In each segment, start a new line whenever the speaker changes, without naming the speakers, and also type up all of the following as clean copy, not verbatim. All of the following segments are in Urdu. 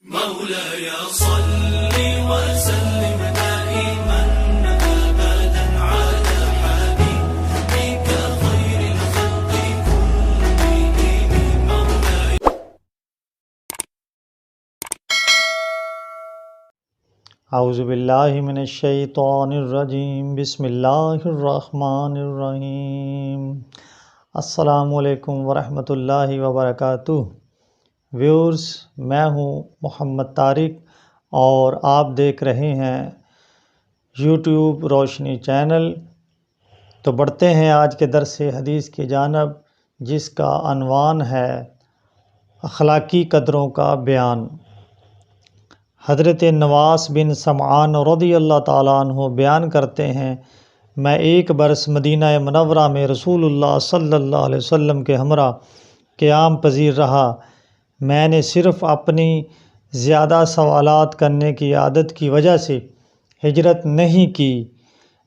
مولاي صل وسلم دائما أبدا على حبيبك خير الخلق كلهم مولاي.
اعوذ باللہ من الشیطان الرجیم، بسم اللہ الرحمن الرحیم۔ السلام علیکم ورحمۃ اللہ وبرکاتہ۔ ویورز، میں ہوں محمد طارق اور آپ دیکھ رہے ہیں یوٹیوب روشنی چینل۔ تو بڑھتے ہیں آج کے درس حدیث کی جانب، جس کا عنوان ہے اخلاقی قدروں کا بیان۔ حضرت نواس بن سمعان رضی اللہ تعالیٰ عنہ بیان کرتے ہیں، میں ایک برس مدینہ منورہ میں رسول اللہ صلی اللہ علیہ وسلم کے ہمراہ قیام پذیر رہا۔ میں نے صرف اپنی زیادہ سوالات کرنے کی عادت کی وجہ سے ہجرت نہیں کی۔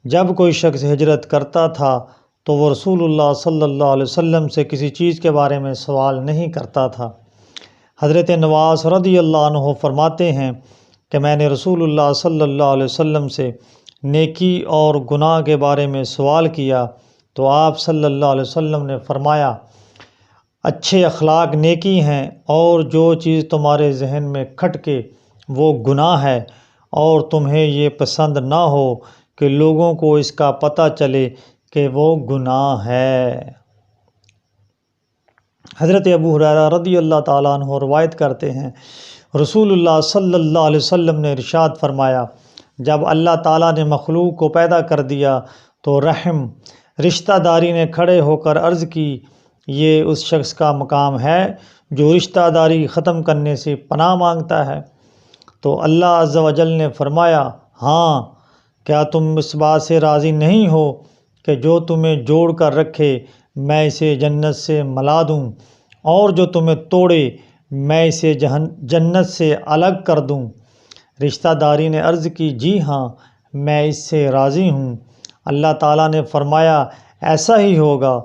جب کوئی شخص ہجرت کرتا تھا تو وہ رسول اللہ صلی اللہ علیہ وسلم سے کسی چیز کے بارے میں سوال نہیں کرتا تھا۔ حضرت نواس رضی اللہ عنہ فرماتے ہیں کہ میں نے رسول اللہ صلی اللہ علیہ وسلم سے نیکی اور گناہ کے بارے میں سوال کیا تو آپ صلی اللہ علیہ وسلم نے فرمایا، اچھے اخلاق نیکی ہیں، اور جو چیز تمہارے ذہن میں کھٹکے وہ گناہ ہے، اور تمہیں یہ پسند نہ ہو کہ لوگوں کو اس کا پتہ چلے کہ وہ گناہ ہے۔ حضرت ابو ہریرہ رضی اللہ تعالیٰ عنہ روایت کرتے ہیں، رسول اللہ صلی اللہ علیہ وسلم نے ارشاد فرمایا، جب اللہ تعالیٰ نے مخلوق کو پیدا کر دیا تو رشتہ داری نے کھڑے ہو کر عرض کی، یہ اس شخص کا مقام ہے جو رشتہ داری ختم کرنے سے پناہ مانگتا ہے۔ تو اللہ عز و جل نے فرمایا، ہاں، کیا تم اس بات سے راضی نہیں ہو کہ جو تمہیں جوڑ کر رکھے میں اسے جنت سے ملا دوں، اور جو تمہیں توڑے میں اسے جنت سے الگ کر دوں؟ رشتہ داری نے عرض کی، جی ہاں، میں اس سے راضی ہوں۔ اللہ تعالیٰ نے فرمایا، ایسا ہی ہوگا۔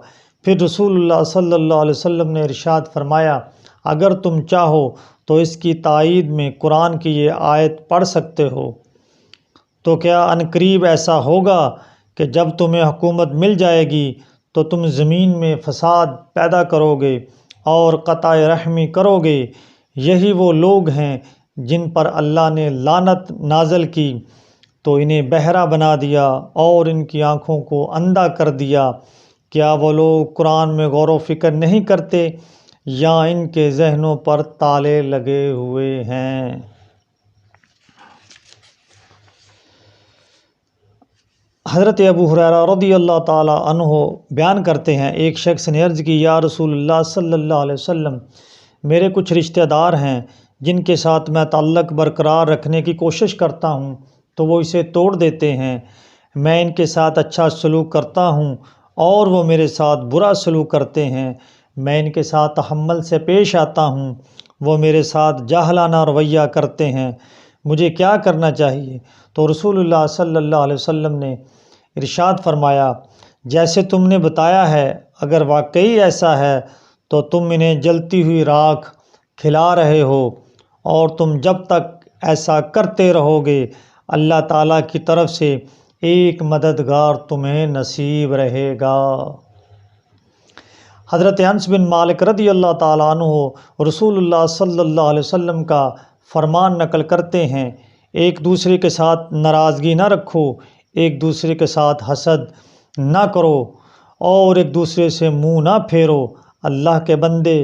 پھر رسول اللہ صلی اللہ علیہ وسلم نے ارشاد فرمایا، اگر تم چاہو تو اس کی تائید میں قرآن کی یہ آیت پڑھ سکتے ہو۔ تو کیا عنقریب ایسا ہوگا کہ جب تمہیں حکومت مل جائے گی تو تم زمین میں فساد پیدا کرو گے اور قطع رحمی کرو گے؟ یہی وہ لوگ ہیں جن پر اللہ نے لعنت نازل کی تو انہیں بہرا بنا دیا اور ان کی آنکھوں کو اندھا کر دیا۔ کیا وہ لوگ قرآن میں غور و فکر نہیں کرتے، یا ان کے ذہنوں پر تالے لگے ہوئے ہیں؟ حضرت ابو ہریرہ رضی اللہ تعالیٰ عنہ بیان کرتے ہیں، ایک شخص نے عرض کی، یا رسول اللہ صلی اللہ علیہ وسلم، میرے کچھ رشتہ دار ہیں جن کے ساتھ میں تعلق برقرار رکھنے کی کوشش کرتا ہوں تو وہ اسے توڑ دیتے ہیں۔ میں ان کے ساتھ اچھا سلوک کرتا ہوں اور وہ میرے ساتھ برا سلوک کرتے ہیں۔ میں ان کے ساتھ تحمل سے پیش آتا ہوں، وہ میرے ساتھ جاہلانہ رویہ کرتے ہیں، مجھے کیا کرنا چاہیے؟ تو رسول اللہ صلی اللہ علیہ وسلم نے ارشاد فرمایا، جیسے تم نے بتایا ہے، اگر واقعی ایسا ہے تو تم انہیں جلتی ہوئی راکھ کھلا رہے ہو، اور تم جب تک ایسا کرتے رہو گے اللہ تعالیٰ کی طرف سے ایک مددگار تمہیں نصیب رہے گا۔ حضرت انس بن مالک رضی اللہ تعالیٰ عنہ رسول اللہ صلی اللہ علیہ وسلم کا فرمان نقل کرتے ہیں، ایک دوسرے کے ساتھ ناراضگی نہ رکھو، ایک دوسرے کے ساتھ حسد نہ کرو، اور ایک دوسرے سے منہ نہ پھیرو۔ اللہ کے بندے،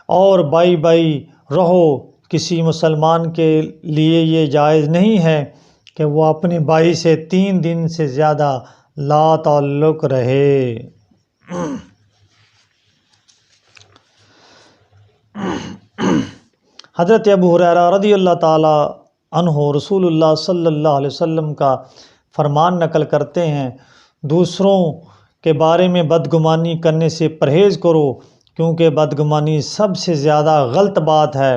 اور بائی بائی رہو۔ کسی مسلمان کے لیے یہ جائز نہیں ہے کہ وہ اپنی بائی سے 3 دن سے زیادہ لا تعلق رہے۔ حضرت ابو ہریرہ رضی اللہ تعالیٰ عنہ رسول اللہ صلی اللہ علیہ وسلم کا فرمان نقل کرتے ہیں، دوسروں کے بارے میں بدگمانی کرنے سے پرہیز کرو، کیونکہ بدگمانی سب سے زیادہ غلط بات ہے،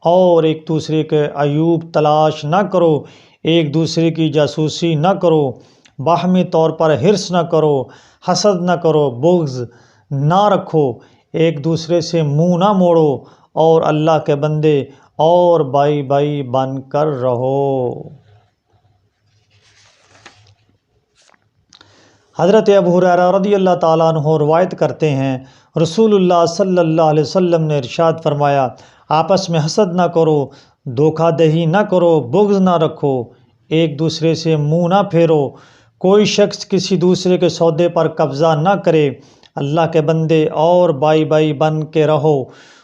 اور ایک دوسرے کے عیوب تلاش نہ کرو، ایک دوسرے کی جاسوسی نہ کرو، باہمی طور پر حرص نہ کرو، حسد نہ کرو، بغض نہ رکھو، ایک دوسرے سے منہ نہ موڑو، اور اللہ کے بندے اور بائی بائی بن کر رہو۔ حضرت ابو ہریرہ رضی اللہ تعالیٰ عنہ روایت کرتے ہیں، رسول اللہ صلی اللہ علیہ وسلم نے ارشاد فرمایا، آپس میں حسد نہ کرو، دھوکہ دہی نہ کرو، بغض نہ رکھو، ایک دوسرے سے منہ نہ پھیرو، کوئی شخص کسی دوسرے کے سودے پر قبضہ نہ کرے، اللہ کے بندے اور بائی بائی بن کے رہو۔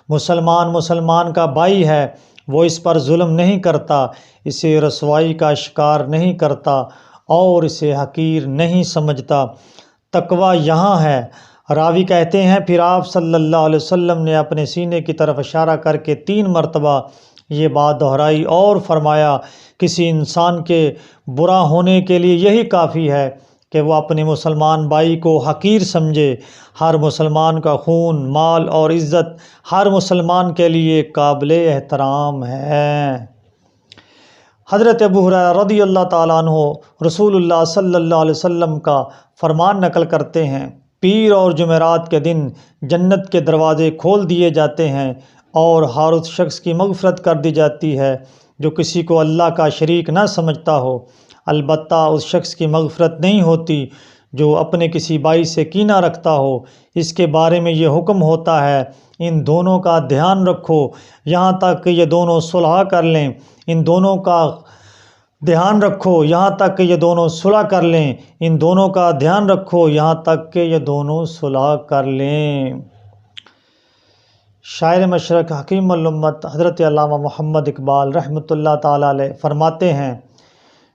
مسلمان کا بھائی ہے، وہ اس پر ظلم نہیں کرتا، اسے رسوائی کا شکار نہیں کرتا اور اسے حقیر نہیں سمجھتا۔ تقویٰ یہاں ہے۔ راوی کہتے ہیں، پھر آپ صلی اللہ علیہ وسلم نے اپنے سینے کی طرف اشارہ کر کے 3 مرتبہ یہ بات دہرائی اور فرمایا، کسی انسان کے برا ہونے کے لیے یہی کافی ہے کہ وہ اپنے مسلمان بھائی کو حقیر سمجھے۔ ہر مسلمان کا خون، مال اور عزت ہر مسلمان کے لیے قابل احترام ہے۔ حضرت ابو ہریرہ رضی اللہ تعالیٰ عنہ رسول اللہ صلی اللہ علیہ وسلم کا فرمان نقل کرتے ہیں، پیر اور جمعرات کے دن جنت کے دروازے کھول دیے جاتے ہیں اور ہر اس شخص کی مغفرت کر دی جاتی ہے جو کسی کو اللہ کا شریک نہ سمجھتا ہو۔ البتہ اس شخص کی مغفرت نہیں ہوتی جو اپنے کسی بھائی سے کینہ رکھتا ہو۔ اس کے بارے میں یہ حکم ہوتا ہے، ان دونوں کا دھیان رکھو یہاں تک کہ یہ دونوں صلح کر لیں۔ ان دونوں کا دھیان رکھو یہاں تک کہ یہ دونوں صلح کر لیں۔ ان دونوں کا دھیان رکھو یہاں تک کہ یہ دونوں صلح کر لیں۔ شاعر مشرق حکیم الامت حضرت علامہ محمد اقبال رحمۃ اللہ تعالیٰ علیہ فرماتے ہیں،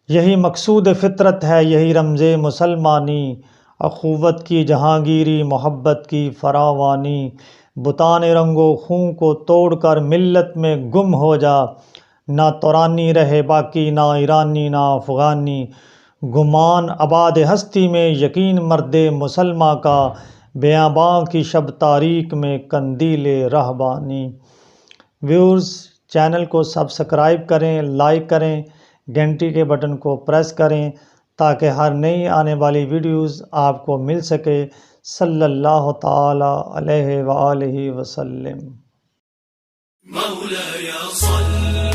یہی مقصود فطرت ہے، یہی رمز مسلمانی، اخوت کی جہانگیری، محبت کی فراوانی، بتان رنگ و خون کو توڑ کر ملت میں گم ہو جا، نہ تورانی رہے باقی، نہ ایرانی نہ افغانی، گمان آباد ہستی میں یقین مرد مسلمہ کا، بیاباں کی شب تاریک میں قندیل رہبانی۔ ویورز، چینل کو سبسکرائب کریں، لائک کریں، گھنٹی کے بٹن کو پریس کریں تاکہ ہر نئی آنے والی ویڈیوز آپ کو مل سکے۔ صلی اللہ تعالی علیہ وآلہ وسلم۔
مولاي صل